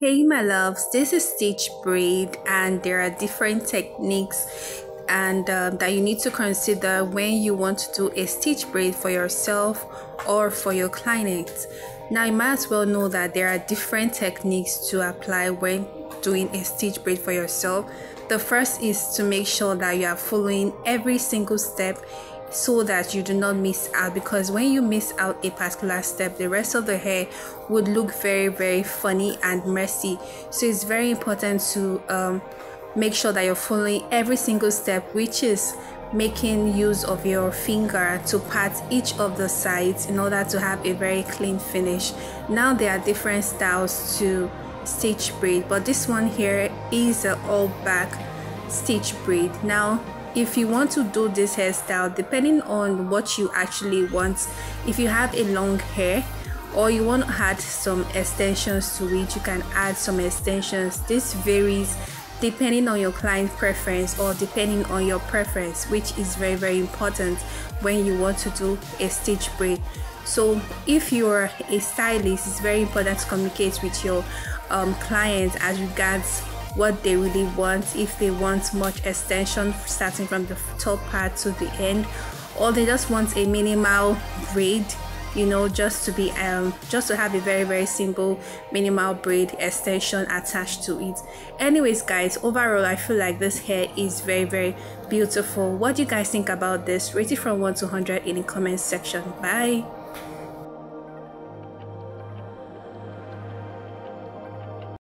Hey my loves, this is stitch braid and there are different techniques and that you need to consider when you want to do a stitch braid for yourself or for your clients. Now you might as well know that there are different techniques to apply when doing a stitch braid for yourself. The first is to make sure that you are following every single step so that you do not miss out, because when you miss out a particular step, the rest of the hair would look very funny and messy. So it's very important to make sure that you're following every single step, which is making use of your finger to pat each of the sides in order to have a very clean finish. Now there are different styles to stitch braid, but this one here is an all back stitch braid. Now if you want to do this hairstyle, depending on what you actually want, if you have a long hair or you want to add some extensions to it, you can add some extensions. This varies depending on your client preference or depending on your preference, which is very important when you want to do a stitch braid. So if you're a stylist, it's very important to communicate with your clients as regards what they really want. If they want much extension starting from the top part to the end, or they just want a minimal braid, you know, just to be just to have a very simple minimal braid extension attached to it. Anyways guys, overall I feel like this hair is very beautiful. What do you guys think about this? Rate it from 1 to 100 in the comment section. Bye.